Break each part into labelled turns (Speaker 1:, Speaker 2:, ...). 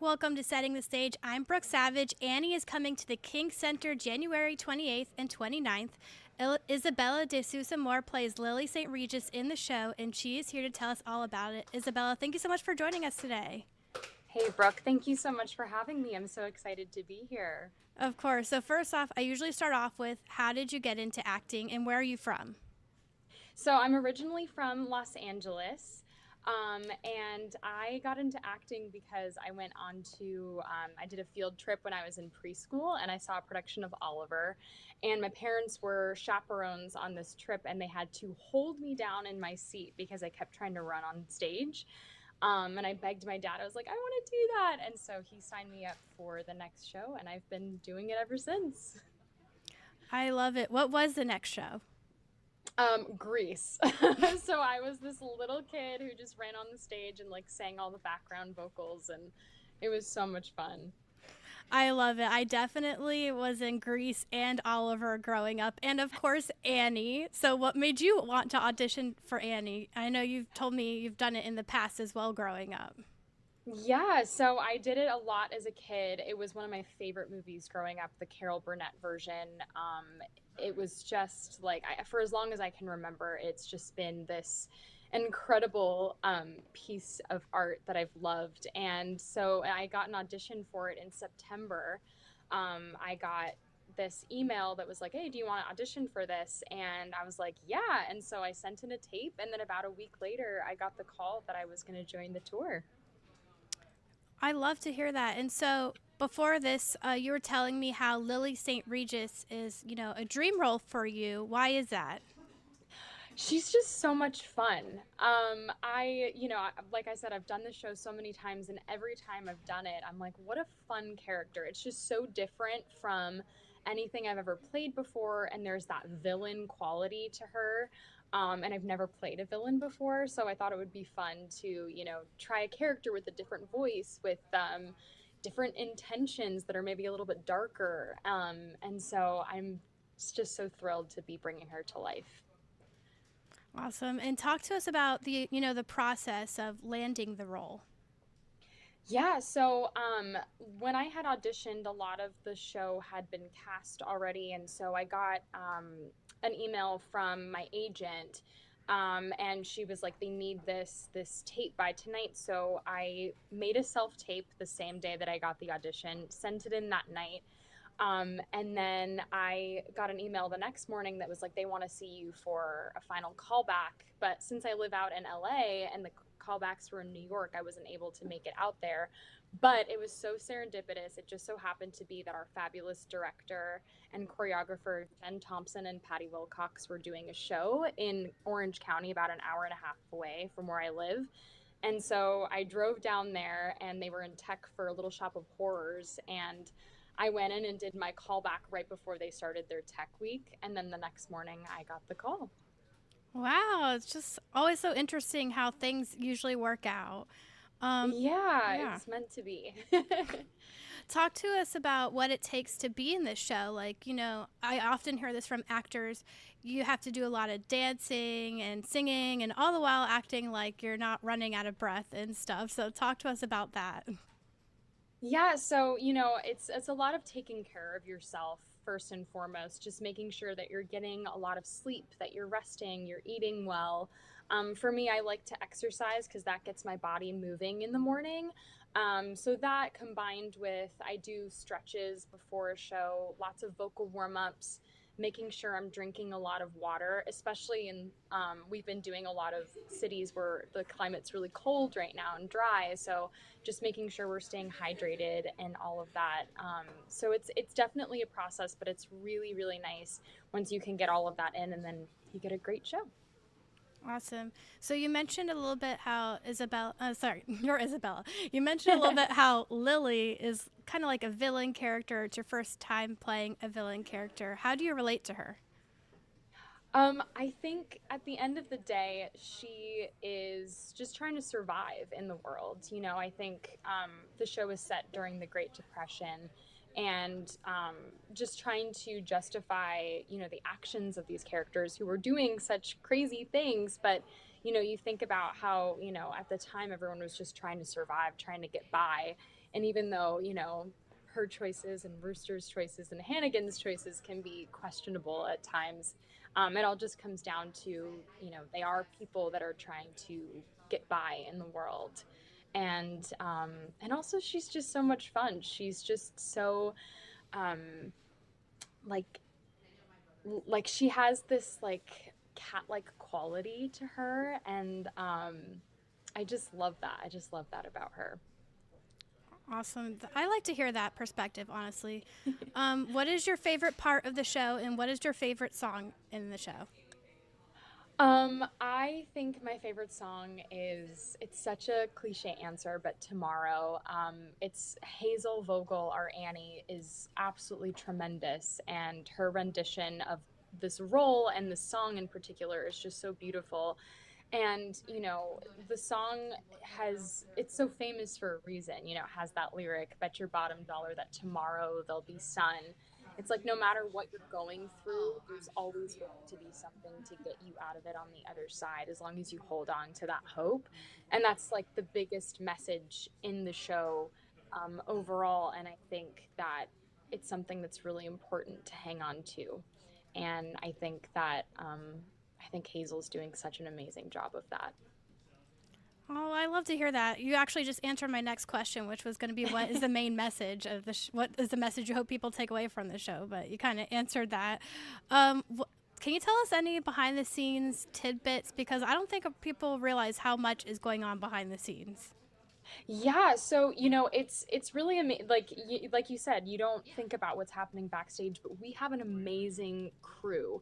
Speaker 1: Welcome to Setting the Stage. I'm Brooke Savage. Annie is coming to the King Center January 28th and 29th. Isabella de Sousa Moore plays Lily St. Regis in the show, and she is here to tell us all about it. Isabella, thank you so much for joining us today.
Speaker 2: Hey, Brooke, thank you so much for having me. I'm so excited to be here.
Speaker 1: Of course. So first off, I usually start off with, how did you get into acting, and where are you from?
Speaker 2: So, I'm originally from Los Angeles, and I got into acting because I went on I did a field trip when I was in preschool, and I saw a production of Oliver. And my parents were chaperones on this trip, and they had to hold me down in my seat because I kept trying to run on stage. And I begged my dad, I was like, I want to do that. And so he signed me up for the next show, and I've been doing it ever since.
Speaker 1: I love it. What was the next show?
Speaker 2: Grease. So I was this little kid who just ran on the stage and like sang all the background vocals, and it was so much fun.
Speaker 1: I love it. I definitely was in Grease and Oliver growing up, and of course, Annie. So, what made you want to audition for Annie? I know you've told me you've done it in the past as well growing up.
Speaker 2: Yeah, so I did it a lot as a kid. It was one of my favorite movies growing up, the Carol Burnett version. It was just like, for as long as I can remember, it's just been this incredible piece of art that I've loved. And so I got an audition for it in September. I got this email that was like, hey, do you want to audition for this? And I was like, yeah. And so I sent in a tape. And then about a week later, I got the call that I was going to join the tour.
Speaker 1: I love to hear that. And so, before this, you were telling me how Lily St. Regis is, a dream role for you. Why is that?
Speaker 2: She's just so much fun. Like I said, I've done this show so many times, and every time I've done it, I'm like, what a fun character. It's just so different from anything I've ever played before, and there's that villain quality to her. And I've never played a villain before, so I thought it would be fun to, try a character with a different voice, with different intentions that are maybe a little bit darker. And so I'm just so thrilled to be bringing her to life.
Speaker 1: Awesome. And talk to us about the process of landing the role.
Speaker 2: Yeah, so when I had auditioned, a lot of the show had been cast already, and so I got an email from my agent, and she was like, "They need this tape by tonight." So I made a self tape the same day that I got the audition, sent it in that night, and then I got an email the next morning that was like, they want to see you for a final callback. But since I live out in LA and the callbacks were in New York, I wasn't able to make it out there. But it was so serendipitous. It just so happened to be that our fabulous director and choreographer, Jen Thompson and Patty Wilcox, were doing a show in Orange County, about an hour and a half away from where I live. And so I drove down there, and they were in tech for a little shop of horrors. And I went in and did my callback right before they started their tech week. And then the next morning, I got the call.
Speaker 1: Wow, it's just always so interesting how things usually work out. Um,
Speaker 2: Yeah,
Speaker 1: yeah.
Speaker 2: it's meant to be.
Speaker 1: Talk to us about what it takes to be in this show. Like, I often hear this from actors. You have to do a lot of dancing and singing, and all the while acting like you're not running out of breath and stuff. So, talk to us about that.
Speaker 2: Yeah, so it's a lot of taking care of yourself first and foremost, just making sure that you're getting a lot of sleep, that you're resting, you're eating well. For me, I like to exercise because that gets my body moving in the morning. So that combined with I do stretches before a show, lots of vocal warm-ups, making sure I'm drinking a lot of water, especially we've been doing a lot of cities where the climate's really cold right now and dry. So just making sure we're staying hydrated and all of that. So it's definitely a process, but it's really, really nice once you can get all of that in, and then you get a great show.
Speaker 1: Awesome. So you mentioned a little bit how you're Isabella. You mentioned a little bit how Lily is kind of like a villain character. It's your first time playing a villain character. How do you relate to her?
Speaker 2: I think at the end of the day, she is just trying to survive in the world. I think the show is set during the Great Depression, and just trying to justify, the actions of these characters who were doing such crazy things. But, you think about how, at the time everyone was just trying to survive, trying to get by. And even though, her choices and Rooster's choices and Hannigan's choices can be questionable at times, it all just comes down to, they are people that are trying to get by in the world. And also she's just so much fun. She's just so um, like she has this like cat-like quality to her, and I just love that. I just love that about her.
Speaker 1: Awesome. I like to hear that perspective, honestly. What is your favorite part of the show, and what is your favorite song in the show?
Speaker 2: I think my favorite song is, it's such a cliche answer, but Tomorrow. It's Hazel Vogel, our Annie, is absolutely tremendous, and her rendition of this role and this song in particular is just so beautiful. And the song it's so famous for a reason. It has that lyric, bet your bottom dollar that tomorrow there'll be sun. It's like no matter what you're going through, there's always going to be something to get you out of it on the other side, as long as you hold on to that hope. And that's like the biggest message in the show, overall. And I think that it's something that's really important to hang on to. And I think Hazel's doing such an amazing job of that.
Speaker 1: Oh, I love to hear that. You actually just answered my next question, which was going to be what is the main message of what is the message you hope people take away from the show? But you kind of answered that. Can you tell us any behind the scenes tidbits? Because I don't think people realize how much is going on behind the scenes.
Speaker 2: Yeah, so it's really like you said, you don't think about what's happening backstage, but we have an amazing crew.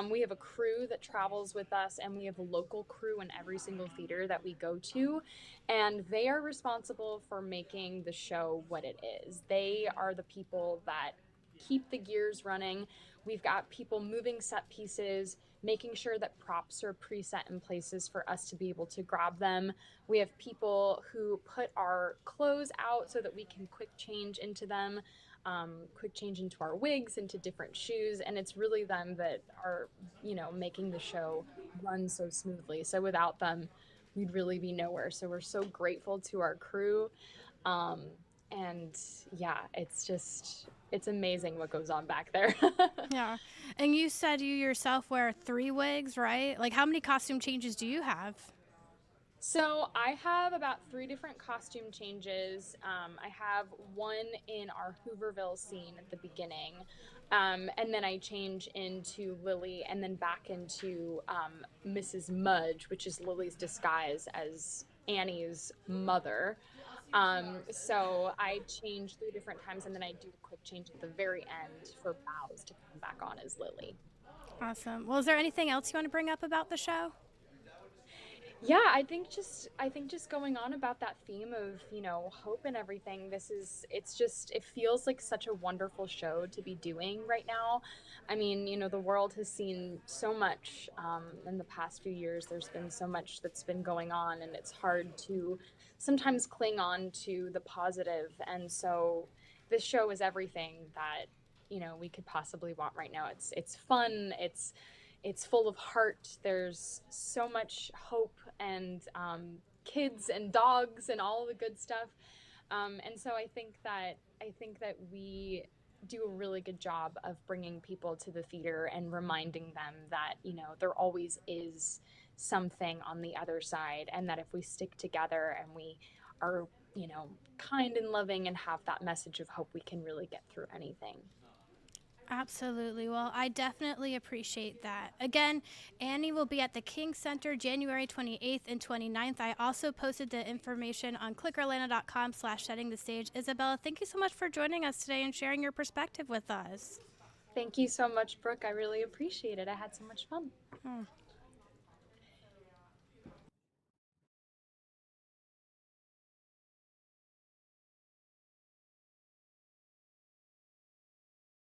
Speaker 2: We have a crew that travels with us, and we have a local crew in every single theater that we go to, and they are responsible for making the show what it is. They are the people that keep the gears running. We've got people moving set pieces, making sure that props are preset in places for us to be able to grab them. We have people who put our clothes out so that we can quick change into them, quick change into our wigs, into different shoes. And it's really them that are, making the show run so smoothly. So without them, we'd really be nowhere. So we're so grateful to our crew. Um, and yeah, it's amazing what goes on back there.
Speaker 1: Yeah. And you said you yourself wear 3 wigs, right? Like, how many costume changes do you have?
Speaker 2: So I have about 3 different costume changes. I have one in our Hooverville scene at the beginning, and then I change into Lily, and then back into Mrs. Mudge, which is Lily's disguise as Annie's mother. So I change 3 different times, and then I do a quick change at the very end for Bows to come back on as Lily.
Speaker 1: Awesome. Well, is there anything else you want to bring up about the show?
Speaker 2: Yeah, I think just going on about that theme of, hope and everything. It feels like such a wonderful show to be doing right now. I mean, the world has seen so much, in the past few years. There's been so much that's been going on, and it's hard to sometimes cling on to the positive. And so this show is everything that, we could possibly want right now. It's fun. It's full of heart. There's so much hope, and kids and dogs and all the good stuff. And so I think that we do a really good job of bringing people to the theater and reminding them that there always is something on the other side, and that if we stick together and we are kind and loving and have that message of hope, we can really get through anything.
Speaker 1: Absolutely. Well, I definitely appreciate that. Again, Annie will be at the King Center January 28th and 29th. I also posted the information on clickerlana.com/setting the stage. Isabella, thank you so much for joining us today and sharing your perspective with us.
Speaker 2: Thank you so much, Brooke. I really appreciate it. I had so much fun.
Speaker 1: Hmm.